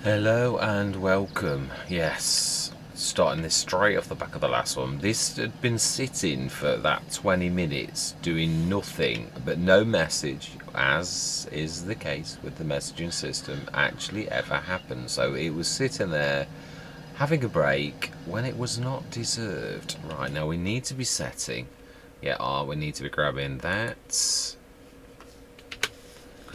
Hello and welcome. Yes, starting this straight off the back of the last one. This had been sitting for that 20 minutes doing nothing, but no message, as is the case with the messaging system, actually ever happened. So it was sitting there having a break when it was not deserved. Right, now we need to be setting. Yeah, we need to be grabbing that because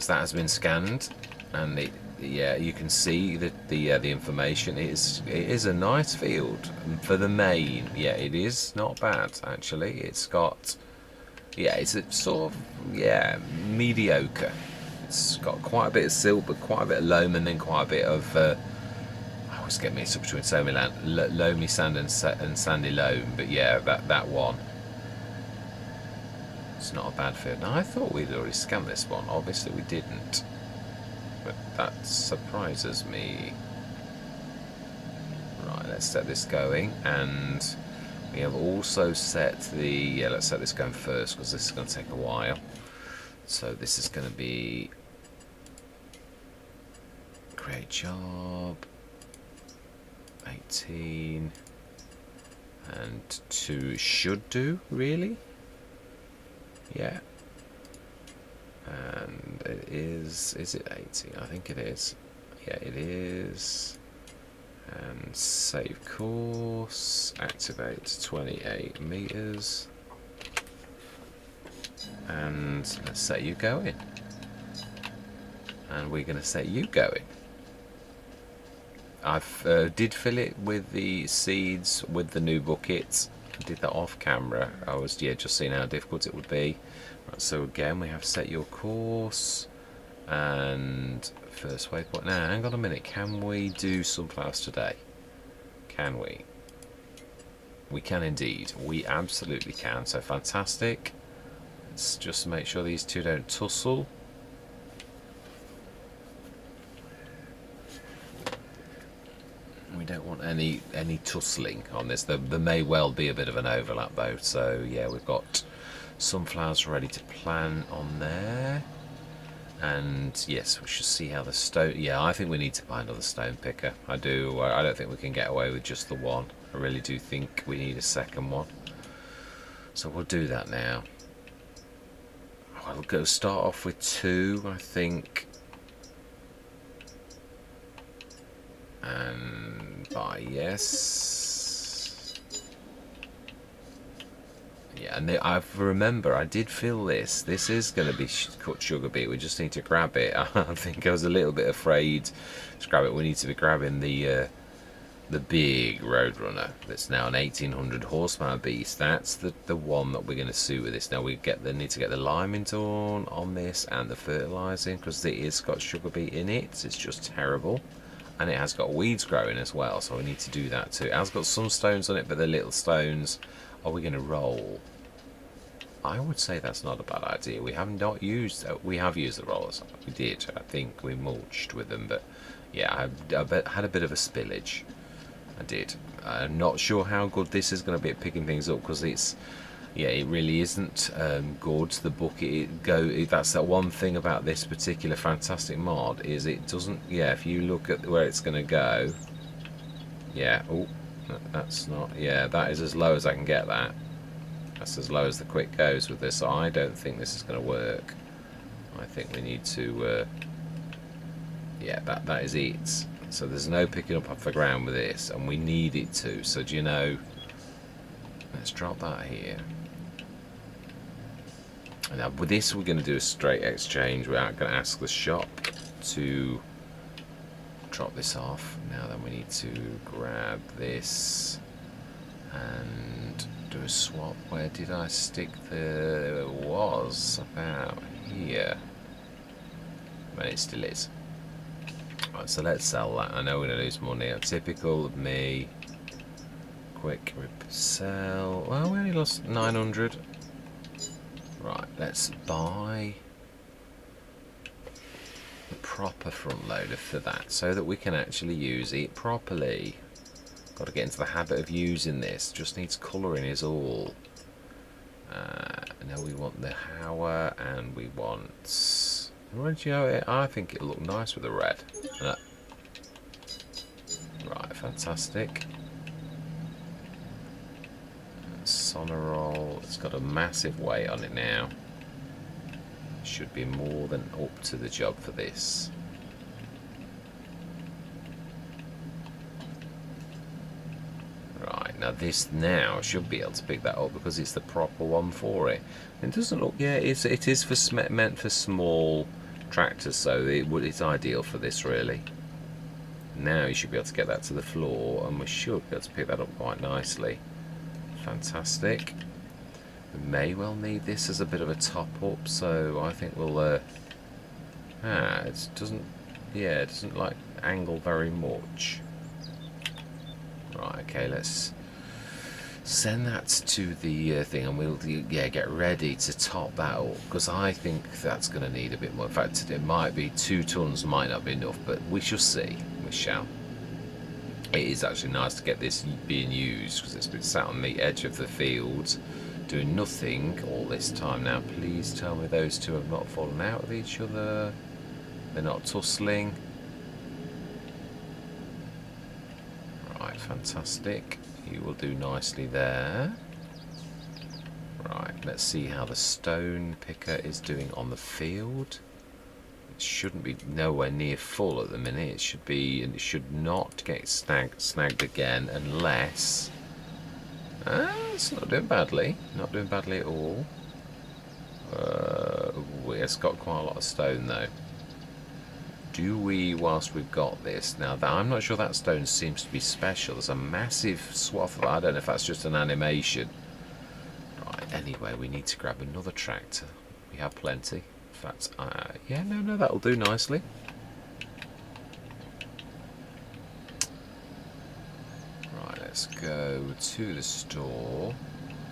that has been scanned, and yeah, you can see that the information it is a nice field for the main. Yeah, it is not bad actually. It's got, yeah, it's a sort of, yeah, mediocre. It's got quite a bit of silt, but quite a bit of loam, and then quite a bit of I always get mixed up between loamy sand and sandy loam. But yeah, that one. It's not a bad field. Now I thought we'd already scanned this one. Obviously we didn't. But that surprises me. Right, let's set this going, and we have also set the, yeah, let's set this going first because this is going to take a while. So this is going to be create job 18 and 2 should do, really. Yeah, and it is it 18? I think it is. Yeah, it is. And save course, activate 28 meters, and let's set you going. And we're going to set you going. I've did fill it with the seeds with the new buckets. I did that off camera. I was, yeah, just seeing how difficult it would be. Right, so again we have set your course and first waypoint. Now hang on a minute, can we do sunflowers today? Can we? We can indeed. We absolutely can. So fantastic. Let's just make sure these two don't tussle. We don't want any tussling on this. There may well be a bit of an overlap though. So yeah, we've got sunflowers ready to plant on there. And yes, we should see how the stone. Yeah, I think we need to buy another stone picker. I do. I don't think we can get away with just the one. I really do think we need a second one. So we'll do that now. I'll go start off with 2, I think. And buy yes. Yeah, and I remember I did feel this. This is going to be cut sugar beet. We just need to grab it. I think I was a little bit afraid to grab it. We need to be grabbing the big Roadrunner. That's now an 1800 horsepower beast. That's the one that we're going to suit with this. Now we need to get the liming done on this and the fertilising because it is got sugar beet in it. It's just terrible. And it has got weeds growing as well, so we need to do that too. It has got some stones on it, but the little stones, are we going to roll? I would say that's not a bad idea. We have not used, we have used the rollers. We did, I think we mulched with them, but yeah, I had a bit of a spillage. I did. I'm not sure how good this is going to be at picking things up because it's, yeah, it really isn't good. The bucket that's that one thing about this particular fantastic mod is it doesn't. Yeah, if you look at where it's going to go, yeah. Oh, that's not. Yeah, that is as low as I can get that. That's as low as the quick goes with this. So I don't think this is going to work. I think we need to. Yeah, that is it. So there's no picking up off the ground with this, and we need it to. So do you know? Let's drop that here. Now with this we're going to do a straight exchange. We aren't going to ask the shop to drop this off. Now then we need to grab this and do a swap. Where did I stick the... It was about here. But it still is. Right, so let's sell that. I know we're going to lose money. Typical of me. Quick sell. Well, we only lost 900. Right, let's buy the proper front loader for that so that we can actually use it properly. Got to get into the habit of using this. Just needs colouring is all. Now we want the Hauer and we want... I think it'll look nice with the red. Right, fantastic. Sonorol, it's got a massive weight on it now. Should be more than up to the job for this. Right, now this now should be able to pick that up because it's the proper one for it. It doesn't look, yeah, it is for meant for small tractors, so it's ideal for this really. Now you should be able to get that to the floor, and we should be able to pick that up quite nicely. Fantastic. We may well need this as a bit of a top up, so I think we'll it doesn't like angle very much. Right, okay, let's send that to the thing, and we'll get ready to top that up, because I think that's going to need a bit more. In fact, it might be 2 tons, might not be enough, but we shall see. We shall. It is actually nice to get this being used, because it's been sat on the edge of the field doing nothing all this time. Now please tell me those two have not fallen out with each other. They're not tussling. Right, fantastic. You will do nicely there. Right, let's see how the stone picker is doing on the field. It shouldn't be nowhere near full at the minute. It should be, and it should not get snagged again unless... it's not doing badly. Not doing badly at all. It's got quite a lot of stone though. Do we, whilst we've got this, now that I'm not sure that stone seems to be special. There's a massive swath of it. I don't know if that's just an animation. Right, anyway, we need to grab another tractor. We have plenty. In fact, yeah, no, that'll do nicely. Right, let's go to the store,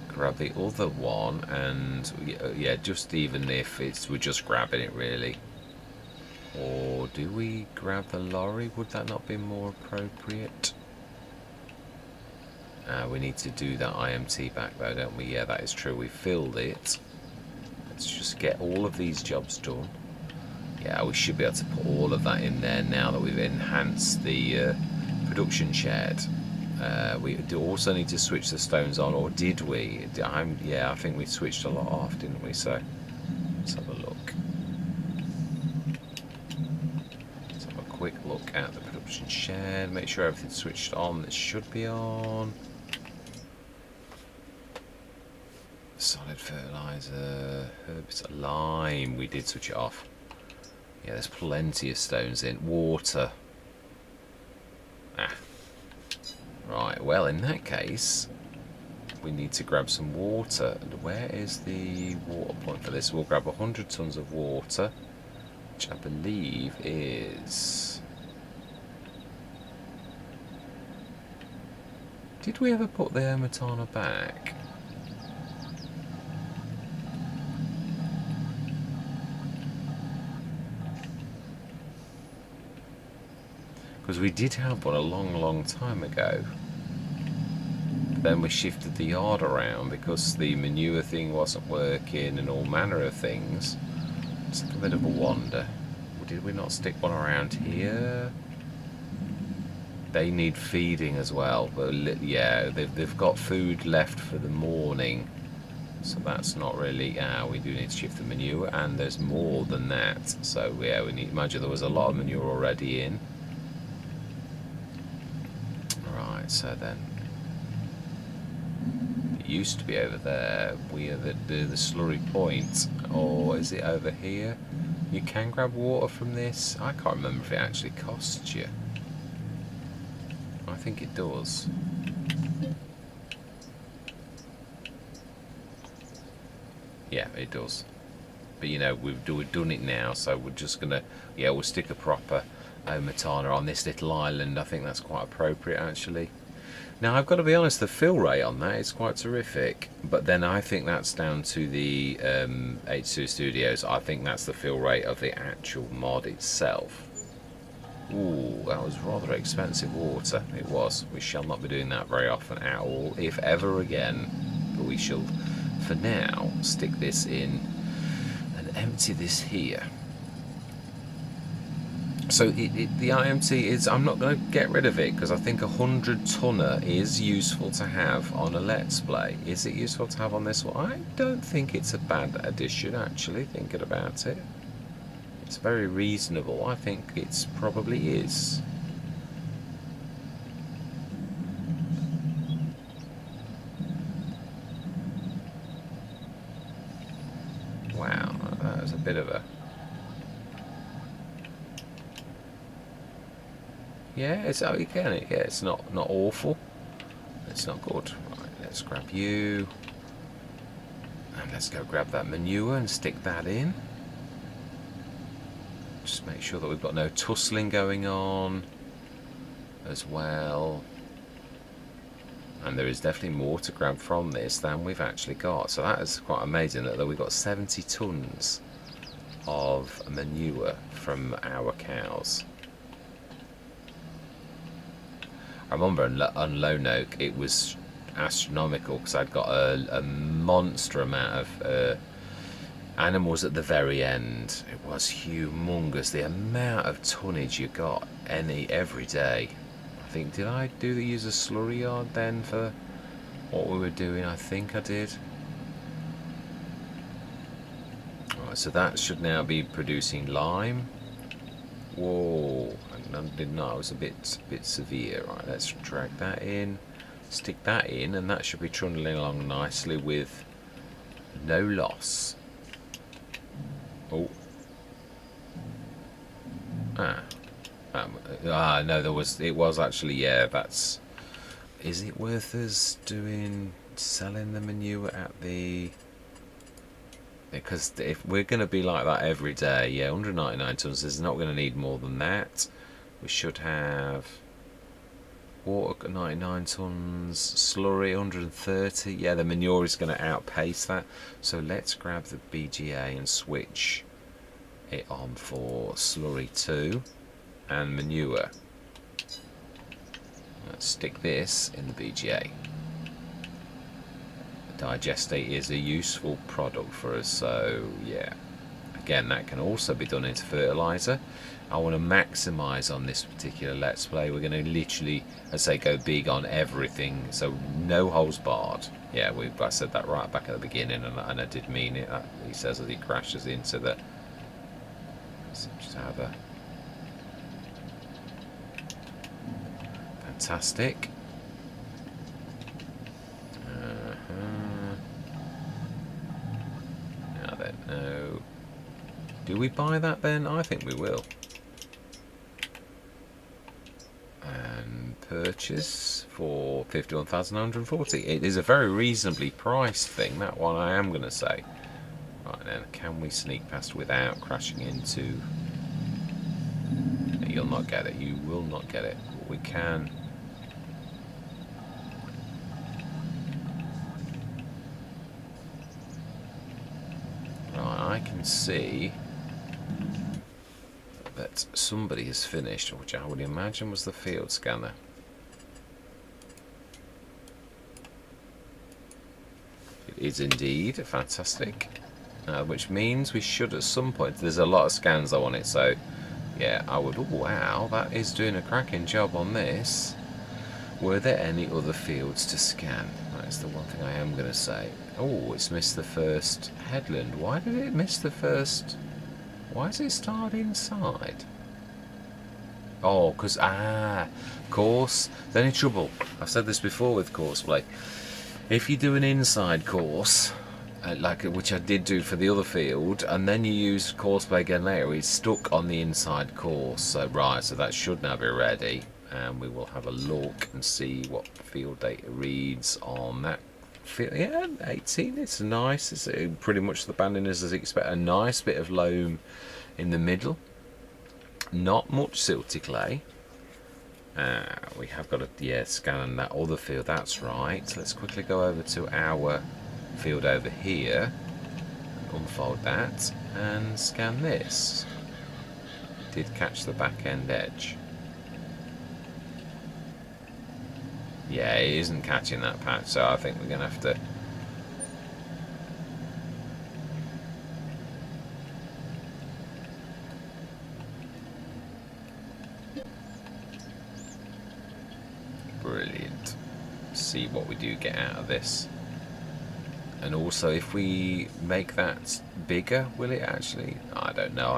grab the other one, and yeah, just even if we're just grabbing it really. Or do we grab the lorry? Would that not be more appropriate? We need to do that IMT back though, don't we? Yeah, that is true. We filled it. Let's just get all of these jobs done. Yeah, we should be able to put all of that in there now that we've enhanced the production shed. We do also need to switch the stones on, or did we? Yeah, I think we switched a lot off, didn't we? So let's have a look. Quick look at the production shed, make sure everything's switched on. It should be on. Solid fertilizer, herbs, lime, we did switch it off. Yeah, there's plenty of stones in. Water. Right, well in that case we need to grab some water. And where is the water point for this? We'll grab 100 tons of water, which I believe is... Did we ever put the Hermitana back? Because we did have one a long time ago. Then we shifted the yard around because the manure thing wasn't working and all manner of things. It's like a bit of a wonder. Did we not stick one around here? They need feeding as well, but yeah, they've got food left for the morning, so that's not really. We do need to shift the manure, and there's more than that. So yeah, we need. Imagine there was a lot of manure already in. Right, so then it used to be over there. We are the slurry point, or is it over here? You can grab water from this. I can't remember if it actually costs you. I think it does. Yeah, it does. But you know, we've done it now, so we're just gonna, yeah, we'll stick a proper Matana on this little island. I think that's quite appropriate actually. Now I've got to be honest, the fill rate on that is quite terrific, but then I think that's down to the H2 Studios. I think that's the fill rate of the actual mod itself. Ooh, that was rather expensive water. It was. We shall not be doing that very often at all, if ever again. But we shall, for now, stick this in and empty this here. So the IMT is, I'm not going to get rid of it because I think 100 tonner is useful to have on a Let's Play. Is it useful to have on this one? I don't think it's a bad addition, actually, thinking about it. It's very reasonable. I think it's probably is. Wow, that was a bit of a... Yeah, it's again, yeah, it's not awful. It's not good. Right, let's grab you. And let's go grab that manure and stick that in. Just make sure that we've got no tussling going on as well. And there is definitely more to grab from this than we've actually got. So that is quite amazing that we've got 70 tons of manure from our cows. I remember on Lone Oak it was astronomical because I'd got a monster amount of animals at the very end. It was humongous, the amount of tonnage you got every day. I think, did I use a slurry yard then for what we were doing? I think I did. Alright, so that should now be producing lime. Whoa, I didn't know, it was a bit severe. Right, let's drag that in, stick that in, and that should be trundling along nicely with no loss. Oh. No, it was actually, yeah, that's... Is it worth us selling the manure at the... Because if we're going to be like that every day, yeah, 199 tons is not going to need more than that. We should have water 99 tons, slurry 130. Yeah, the manure is going to outpace that. So let's grab the BGA and switch it on for slurry 2 and manure. Let's stick this in the BGA. Digestate is a useful product for us, so yeah, again, that can also be done into fertilizer. I want to maximize on this particular Let's Play. We're going to literally, as I say, go big on everything, so no holes barred. Yeah, I said that right back at the beginning, and I did mean it. He says as he crashes into the... Let's just have a... Fantastic. Now then, no. Do we buy that then? I think we will. And purchase for 51,940. It is a very reasonably priced thing, that one, I am going to say. Right then, can we sneak past without crashing into... You'll not get it. You will not get it. But we can... I can see that somebody has finished, which I would imagine was the field scanner. It is indeed fantastic, which means we should at some point... There's a lot of scans though on it, so yeah, I would... Oh, wow, that is doing a cracking job on this. Were there any other fields to scan? That's the one thing I am going to say. Oh, it's missed the first headland. Why did it miss the first... Why does it start inside? Oh, because... course. There's any trouble. I've said this before with courseplay. If you do an inside course, which I did do for the other field, and then you use courseplay again later, it's stuck on the inside course. So, right, so that should now be ready. And we will have a look and see what field data reads on that. Yeah, 18. It's nice. It's pretty much the banding as expect. A nice bit of loam in the middle. Not much silty clay. We have got a scan that other field. That's right. So let's quickly go over to our field over here. Unfold that and scan this. Did catch the back end edge. Yeah, it isn't catching that patch, so I think we're going to have to... see what we do get out of this. And also, if we make that bigger, will it actually? I don't know.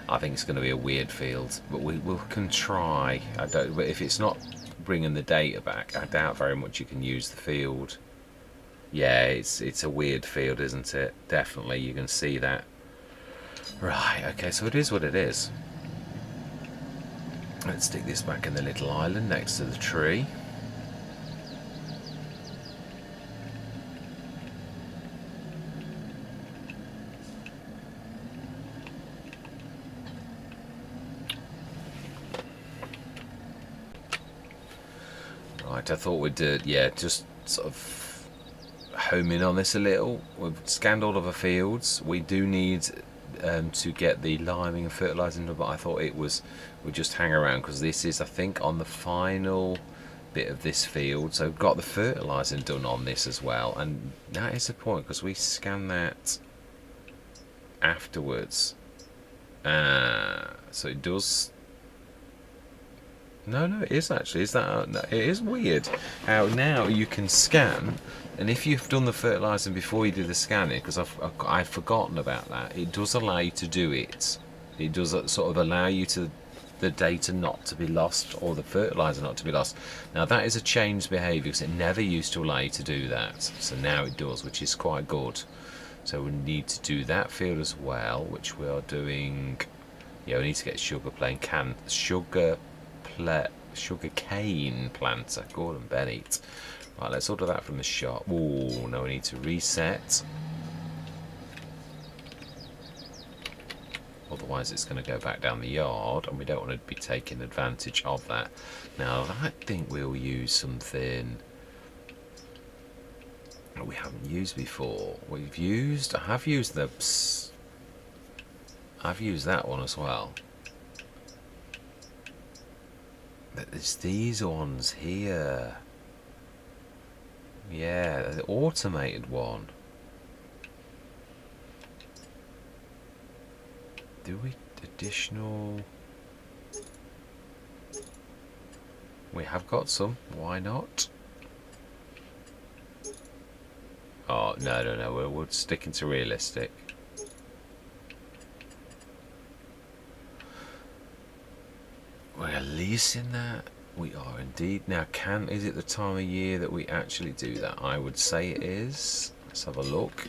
I think it's going to be a weird field, but we can try. I don't. But if it's not bringing the data back, I doubt very much you can use the field. Yeah, it's a weird field, isn't it? Definitely, you can see that. Right. Okay. So it is what it is. Let's stick this back in the little island next to the tree. Right, I thought we'd just sort of home in on this a little. We've scanned all of the fields. We do need to get the liming and fertilising, but I thought we'd just hang around because this is, I think, on the final bit of this field. So we've got the fertilising done on this as well, and that is the point because we scan that afterwards. So it does. No, it is actually. Is that? No, it is weird how now you can scan, and if you've done the fertilising before you do the scanning, because I've forgotten about that, it does allow you to do it. It does sort of allow you to the data not to be lost or the fertiliser not to be lost. Now that is a changed behaviour because it never used to allow you to do that. So now it does, which is quite good. So we need to do that field as well, which we are doing. Yeah, we need to get sugarcane planter, Gordon Bennett. Right, let's order that from the shop. Oh, now we need to reset. Otherwise it's going to go back down the yard, and we don't want to be taking advantage of that. Now, I think we'll use something that we haven't used before. I've used that one as well. But there's these ones here. Yeah, the automated one. Do we additional? We have got some. Why not? Oh, no. We're sticking to realistic. We're leasing that. We are indeed. Now, is it the time of year that we actually do that? I would say it is. Let's have a look.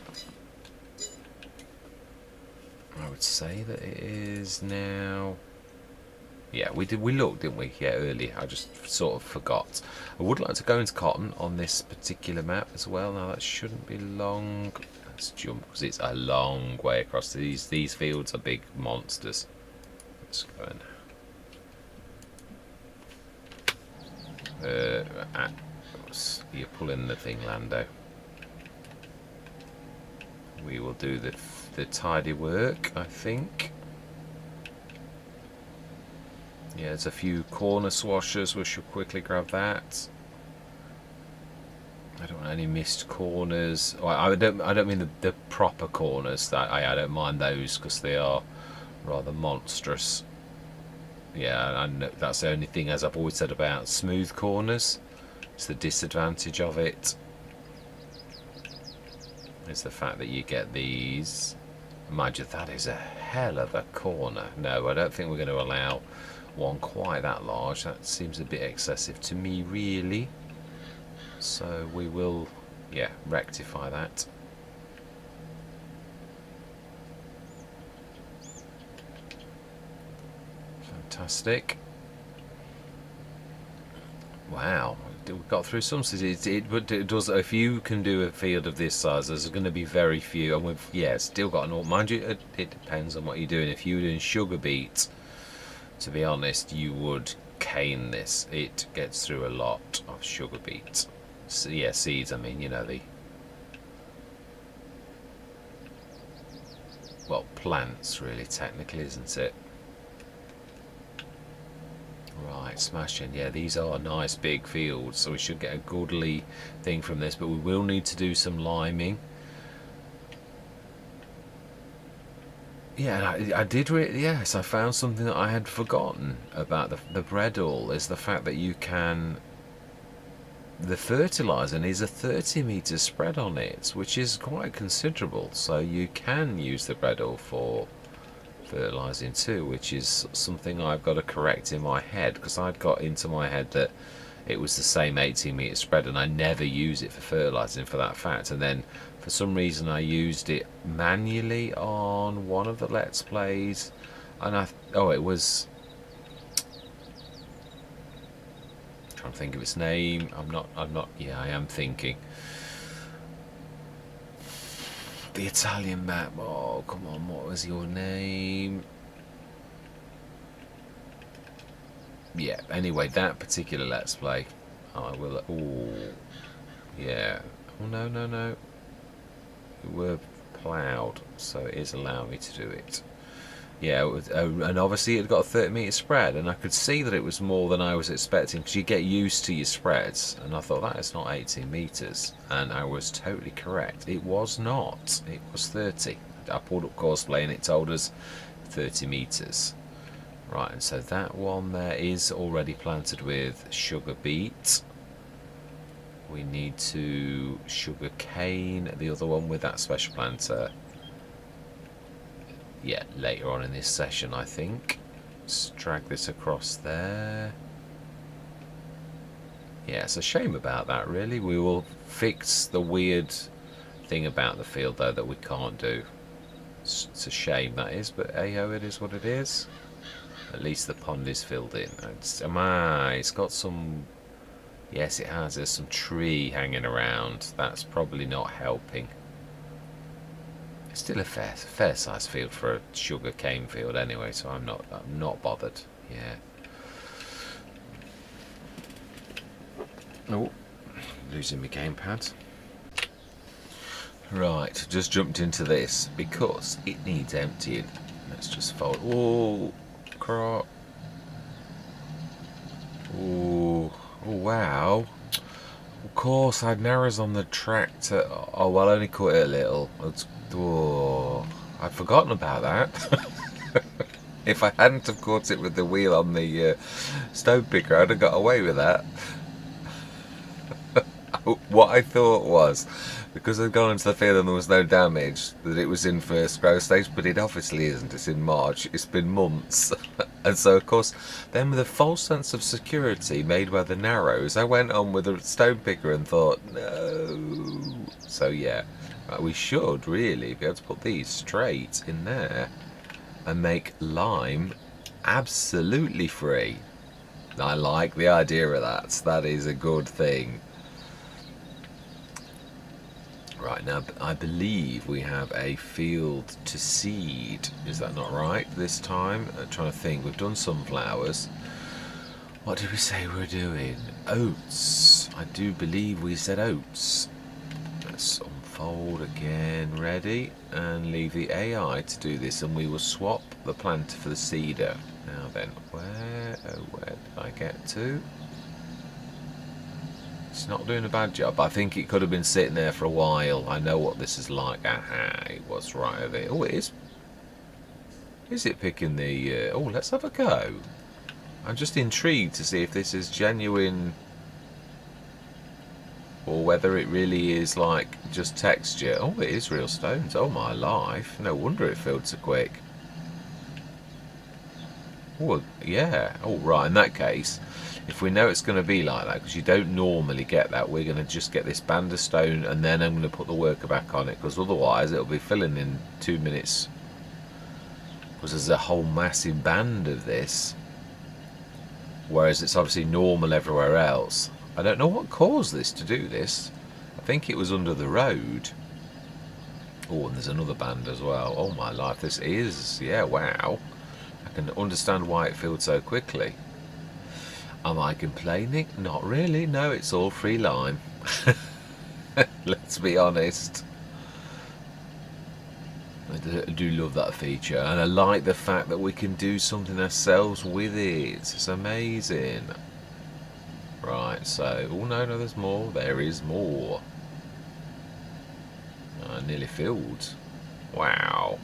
I would say that it is now. Yeah, we looked, didn't we? Yeah, earlier. I just sort of forgot. I would like to go into cotton on this particular map as well. Now, that shouldn't be long. Let's jump because it's a long way across. These fields are big monsters. Let's go in. You're pulling the thing, Lando. We will do the tidy work, I think. Yeah, there's a few corner swashers. We should quickly grab that. I don't want any missed corners. I don't mean the proper corners. That I don't mind those because they are rather monstrous. Yeah, and that's the only thing, as I've always said about smooth corners, it's the disadvantage of it. It's the fact that you get these. Mind you, that is a hell of a corner. No, I don't think we're going to allow one quite that large. That seems a bit excessive to me, really. So we will, yeah, rectify that. Fantastic. Wow, we got through some cities. But it does. If you can do a field of this size, there's going to be very few. And we've still got an. Mind you, it depends on what you're doing. If you were doing sugar beet, to be honest, you would cane this. It gets through a lot of sugar beet. So, yeah, seeds. I mean, plants, really, technically, isn't it? Right, smashing. Yeah, these are nice big fields, so we should get a goodly thing from this, but we will need to do some liming. Yeah, I did yes, I found something that I had forgotten about the breadall, is the fact that you can the fertiliser needs a 30 metre spread on it, which is quite considerable. So you can use the bread oil for fertilising too, which is something I've got to correct in my head, because I'd got into my head that it was the same 18 metre spread, and I never use it for fertilising for that fact. And then for some reason I used it manually on one of the Let's Plays, and it was, I'm trying to think of its name. Yeah, I am thinking. The Italian map. Oh, come on, what was your name? Yeah, anyway, that particular Let's Play, I will. Oh, yeah. Oh, no. We were ploughed, so it is allowing me to do it. Yeah, it was, and obviously it got a 30 metre spread, and I could see that it was more than I was expecting, because you get used to your spreads, and I thought that is not 18 metres, and I was totally correct. It was not. It was 30. I pulled up Courseplay and it told us 30 metres. Right, and so that one there is already planted with sugar beet. We need to sugar cane the other one with that special planter. Yeah, later on in this session, I think. Let's drag this across there. Yeah, it's a shame about that, really. We will fix the weird thing about the field, though, that we can't do. It's a shame, that is, but hey-ho, it is what it is. At least the pond is filled in. It's got some... Yes, it has. There's some tree hanging around. That's probably not helping. It's still a fair size field for a sugar cane field anyway, so I'm not bothered. Yeah. Oh, losing my gamepad. Right, just jumped into this because it needs emptying. Let's just fold. Oh, crap. Oh, wow. Of course, I had narrows on the tractor. Oh, well, I only caught it a little. Oh, I'd forgotten about that. If I hadn't have caught it with the wheel on the stone picker, I'd have got away with that. What I thought was, because I'd gone into the field and there was no damage, that it was in first growth stage, but it obviously isn't. It's in March. It's been months. And so, of course, then with a false sense of security made by the narrows, I went on with a stone picker and thought, no. So, yeah, we should really be able to put these straight in there and make lime absolutely free. I like the idea of that. That is a good thing. Right, now I believe we have a field to seed. Is that not right this time? I'm trying to think. We've done sunflowers. What did we say we were doing? Oats. I do believe we said oats. Let's unfold again. Ready? And leave the AI to do this, and we will swap the planter for the seeder. Now then, where did I get to? It's not doing a bad job. I think it could have been sitting there for a while. I know what this is like. Aha, it was right over there. Oh, it is. Is it picking the... oh, let's have a go. I'm just intrigued to see if this is genuine or whether it really is like just texture. Oh, it is real stones. Oh, my life. No wonder it filled so quick. Oh, yeah. Oh, right. In that case... If we know it's going to be like that, because you don't normally get that, we're going to just get this band of stone and then I'm going to put the worker back on it, because otherwise it'll be filling in 2 minutes. Because there's a whole massive band of this, whereas it's obviously normal everywhere else. I don't know what caused this to do this. I think it was under the road. Oh, and there's another band as well. Oh my life, this is, yeah, wow. I can understand why it filled so quickly. Am I complaining? Not really. No, it's all free lime. Let's be honest. I do love that feature, and I like the fact that we can do something ourselves with it. It's amazing. Right, so... Oh, no, there's more. There is more. Nearly filled. Wow.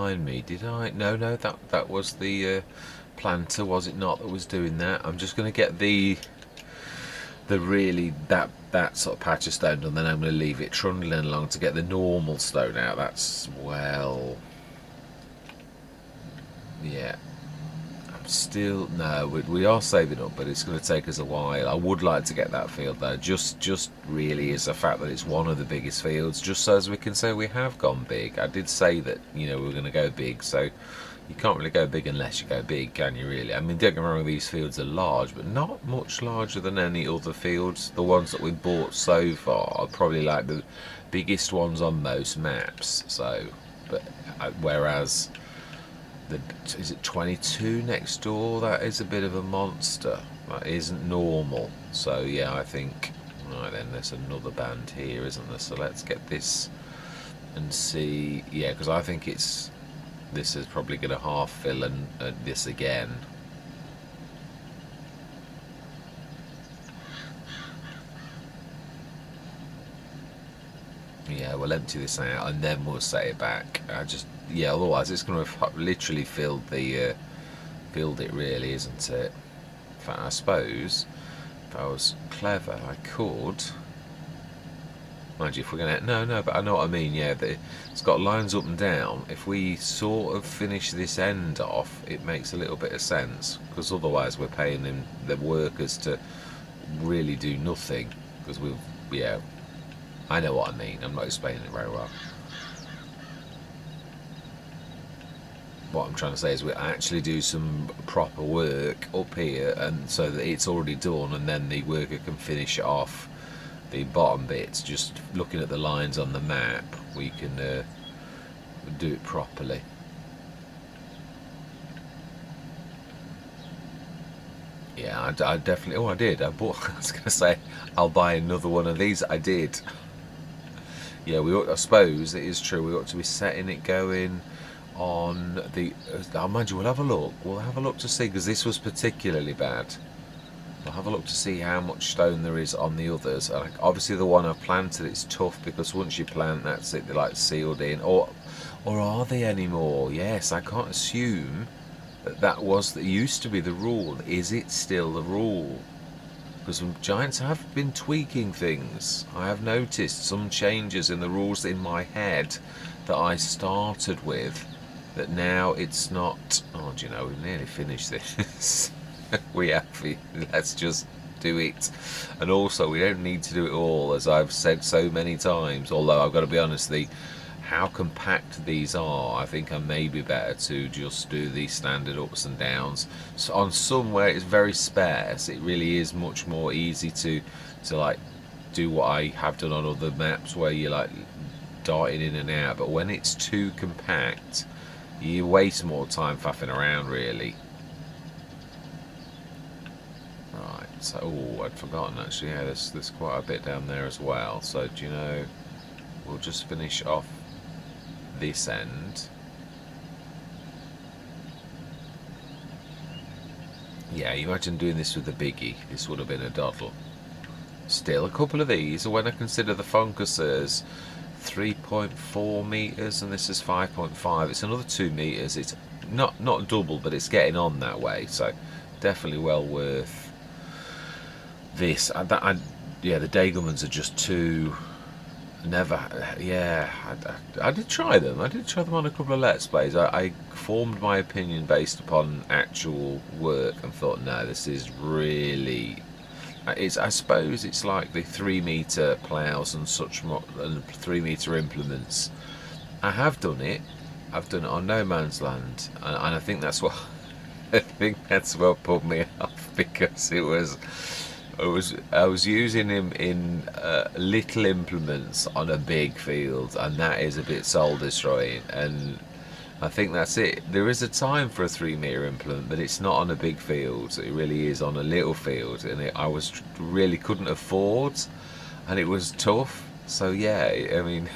behind me. Did I? No, that was the planter, was it not, that was doing that? I'm just going to get the really that sort of patch of stone done, then I'm going to leave it trundling along to get the normal stone out. That's, well, yeah. I'm still, no, we are saving up, but it's going to take us a while. I would like to get that field though, just really is the fact that it's one of the biggest fields, just so as we can say we have gone big. I did say that, you know, we were going to go big, so you can't really go big unless you go big, can you really? I mean, don't get me wrong, these fields are large, but not much larger than any other fields. The ones that we've bought so far are probably like the biggest ones on most maps. So, but whereas is it 22 next door? That is a bit of a monster. That isn't normal. So yeah, I think, right then, there's another band here, isn't there? So let's get this and see. Yeah, because I think it's, this is probably going to half fill and this again. Yeah, we'll empty this out and then we'll set it back. Yeah, otherwise it's going to have literally filled it really, isn't it? In fact, I suppose if I was clever, I could. Mind you, if we're going to... No, but I know what I mean, yeah. It's got lines up and down. If we sort of finish this end off, it makes a little bit of sense. Because otherwise we're paying them, the workers, to really do nothing. Because we've... Yeah, I know what I mean. I'm not explaining it very well. What I'm trying to say is we actually do some proper work up here, and so that it's already done, and then the worker can finish it off. The bottom bits, just looking at the lines on the map, we can do it properly. Yeah, I definitely. Oh, I did. I bought. I was going to say I'll buy another one of these. I did. Yeah, we ought. I suppose it is true. We ought to be setting it going on the. Mind you, we'll have a look. We'll have a look to see, because this was particularly bad. We'll have a look to see how much stone there is on the others. Obviously the one I've planted, it's tough, because once you plant, that's it, they're like sealed in. Or are they anymore? Yes, I can't assume that used to be the rule. Is it still the rule? Because giants have been tweaking things. I have noticed some changes in the rules in my head that I started with, that now it's not. Oh, do you know, we've nearly finished this. We have. Let's just do it. And also, we don't need to do it all, as I've said so many times. Although I've got to be honest, how compact these are, I think I may be better to just do the standard ups and downs. So on some where it's very sparse, it really is much more easy to like do what I have done on other maps, where you're like darting in and out. But when it's too compact, you waste more time faffing around, really. Right, so, oh, I'd forgotten actually, yeah, there's quite a bit down there as well. So, do you know, we'll just finish off this end. Yeah, you imagine doing this with the biggie, this would have been a doddle. Still, a couple of these, when I consider the Funkuses 3.4 metres and this is 5.5, it's another 2 metres. It's not double, but it's getting on that way, so definitely well worth this. Yeah, the Dagelmans are just too... Yeah, I did try them. I did try them on a couple of Let's Plays. I formed my opinion based upon actual work and thought, no, this is really... I suppose it's like the 3 metre ploughs and such, and 3 metre implements. I have done it. I've done it on No Man's Land, and I think that's what put me off, because I was using him in little implements on a big field, and that is a bit soul destroying. And I think that's it. There is a time for a 3 metre implement, but it's not on a big field. It really is on a little field, and I really couldn't afford, and it was tough. So yeah, I mean,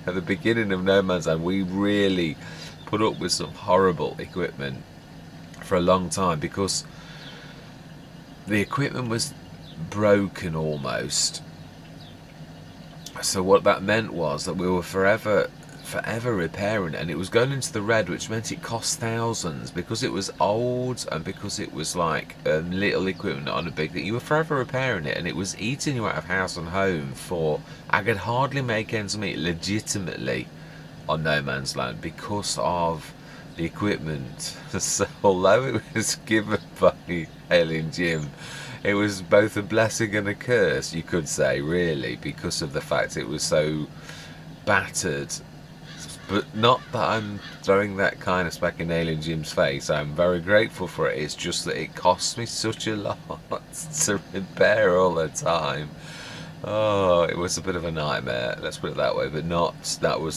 at the beginning of No Man's Land, we really put up with some horrible equipment for a long time, because the equipment was broken almost. So what that meant was that we were forever forever repairing it, and it was going into the red, which meant it cost thousands because it was old and because it was like little equipment on a big thing. You were forever repairing it, and it was eating you out of house and home. For I could hardly make ends meet legitimately on No Man's Land because of the equipment. So although it was given by Alien Jim, it was both a blessing and a curse, you could say, really, because of the fact it was so battered. But not that I'm throwing that kind of speck in Alien Jim's face. I'm very grateful for it. It's just that it costs me such a lot to repair all the time. Oh, it was a bit of a nightmare, let's put it that way. But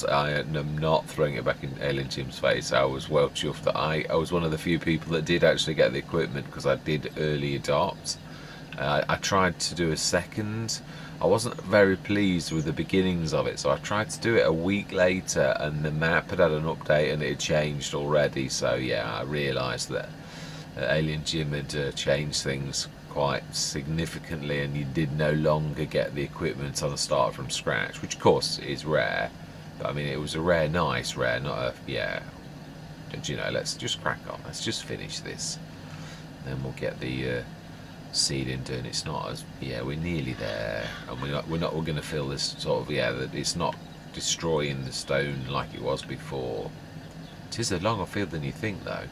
I am not throwing it back in Alien Jim's face. I was well chuffed that I was one of the few people that did actually get the equipment, because I did early adopt. I tried to do a second. I wasn't very pleased with the beginnings of it, so I tried to do it a week later, and the map had an update and it had changed already. So yeah, I realised that Alien Jim had changed things quite significantly, and you did no longer get the equipment on a start from scratch, which of course is rare. But I mean, it was a rare, nice rare, not a, yeah. And you know, let's just crack on. Let's just finish this. Then we'll get the seeding done. It's not as, yeah, we're nearly there, and we're going to feel this sort of, yeah, that it's not destroying the stone like it was before. It is a longer field than you think, though.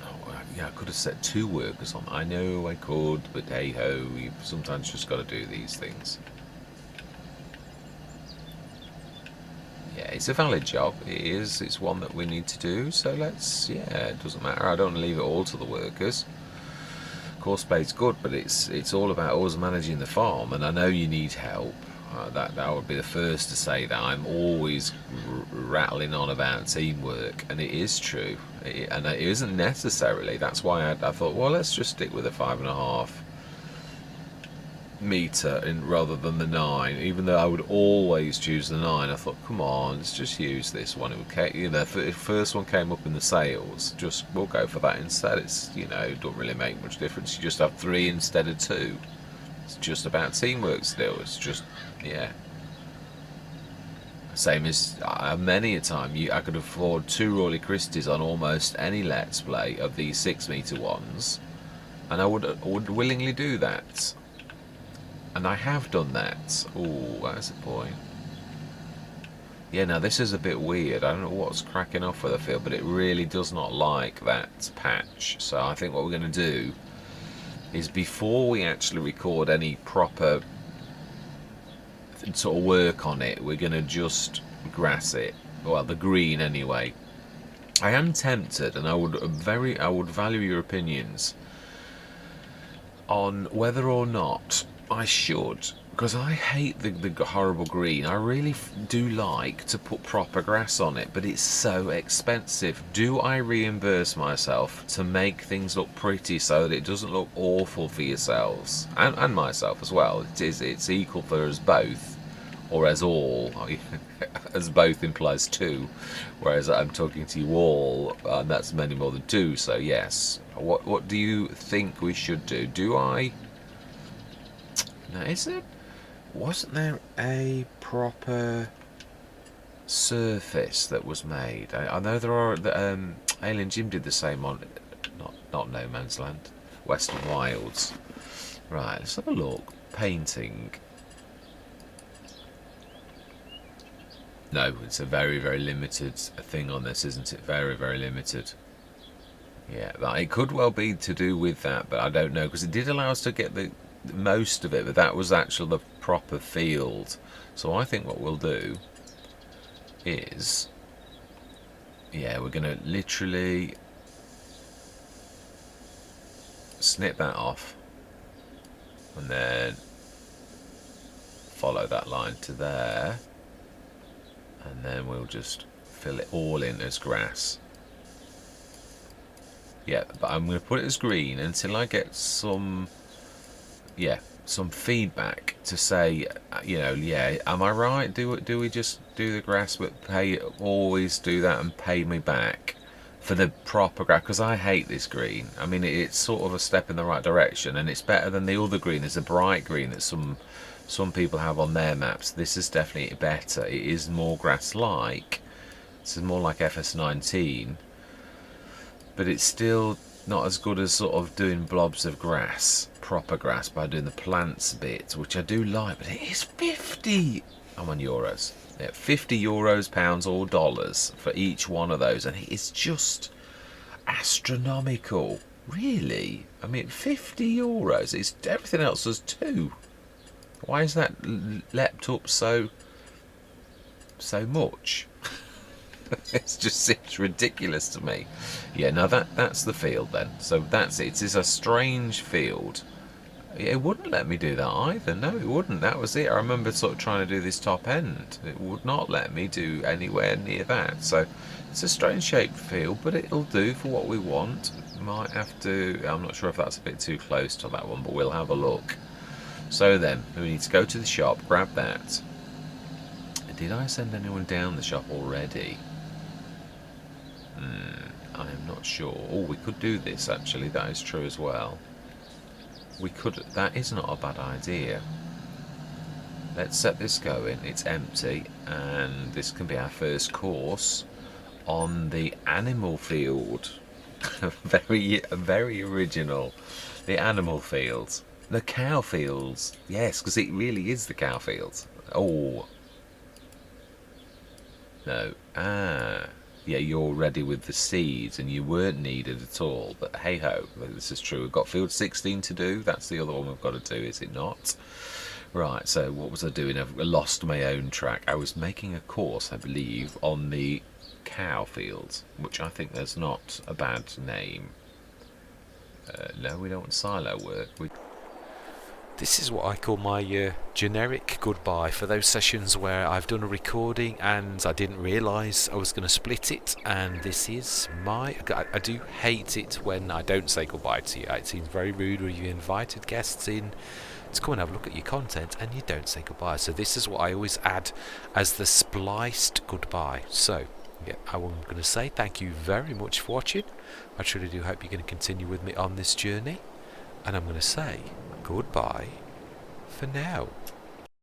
Oh, yeah, I could have set 2 workers on. I know I could, but hey ho, you've sometimes just got to do these things. Yeah, it's a valid job. It is. It's one that we need to do. So let's. Yeah, it doesn't matter. I don't want to leave it all to the workers. Course play's good, but it's all about us managing the farm, and I know you need help. That would be the first to say that. I'm always rattling on about teamwork, and it is true. And it isn't necessarily. That's why I thought, well, let's just stick with the 5.5 meter rather than the 9, even though I would always choose the 9. I thought, come on, let's just use this one. If the first one came up in the sales, we'll go for that instead. It's, you know, it doesn't really make much difference. You just have 3 instead of 2. It's just about teamwork still. It's just, yeah, same as many a time I could afford 2 Royal Christies on almost any Let's Play of these 6 meter ones, and I would willingly do that. And I have done that. Oh, that's a point. Yeah, now this is a bit weird. I don't know what's cracking off with the field, but it really does not like that patch. So I think what we're going to do is, before we actually record any proper sort of work on it, we're going to just grass it. Well, the green anyway. I am tempted, and I would value your opinions on whether or not I should, because I hate the horrible green. I really do like to put proper grass on it, but it's so expensive. Do I reimburse myself to make things look pretty so that it doesn't look awful for yourselves and myself as well? It's equal for us both, or as all, as both implies 2, whereas I'm talking to you all, and that's many more than 2. So yes, what do you think we should do? Do I? Now, wasn't there a proper surface that was made? I know there are. Alien Jim did the same on, not No Man's Land, Western Wilds. Right, let's have a look. Painting. No, it's a very, very limited thing on this, isn't it? Very, very limited. Yeah, it could well be to do with that, but I don't know, because it did allow us to get most of it, but that was actually the proper field. So I think what we'll do is, yeah, we're going to literally snip that off and then follow that line to there, and then we'll just fill it all in as grass. Yeah, but I'm going to put it as green until I get some feedback to say, you know, yeah, am I right? Do we just do the grass, but always do that and pay me back for the proper grass? Because I hate this green. I mean, it's sort of a step in the right direction, and it's better than the other green. It's a bright green that some some people have on their maps. This is definitely better. It is more grass-like. This is more like FS19, but it's still not as good as sort of doing blobs of grass, proper grass, by doing the plants bit, which I do like. But it is 50. I'm on euros. Yeah, 50 euros, pounds, or dollars for each one of those, and it is just astronomical. Really, I mean, 50 euros. It's everything else was 2. Why is that leapt up so much? It just seems ridiculous to me. Yeah, now that's the field then. So that's it. It's a strange field. It wouldn't let me do that either. No, it wouldn't. That was it. I remember sort of trying to do this top end. It would not let me do anywhere near that. So it's a strange shaped field, but it'll do for what we want. Might have to. I'm not sure if that's a bit too close to that one, but we'll have a look. So then, we need to go to the shop, grab that. Did I send anyone down the shop already? I am not sure. Oh, we could do this actually, that is true as well. We could, that is not a bad idea. Let's set this going, it's empty, and this can be our first course on the animal field. Very original. The animal fields. The cow fields. Yes, because it really is the cow fields. Oh. No. Ah. Yeah, you're ready with the seeds and you weren't needed at all. But hey ho, this is true. We've got field 16 to do. That's the other one we've got to do, is it not? Right, so what was I doing? I lost my own track. I was making a course, I believe, on the cow fields, which I think there's not a bad name. No, we don't want silo work. This is what I call my generic goodbye for those sessions where I've done a recording and I didn't realise I was going to split it, and this is my... I do hate it when I don't say goodbye to you. It seems very rude when you invited guests in to come and have a look at your content and you don't say goodbye. So this is what I always add as the spliced goodbye. So yeah, I'm going to say thank you very much for watching. I truly do hope you're going to continue with me on this journey, and I'm going to say goodbye for now.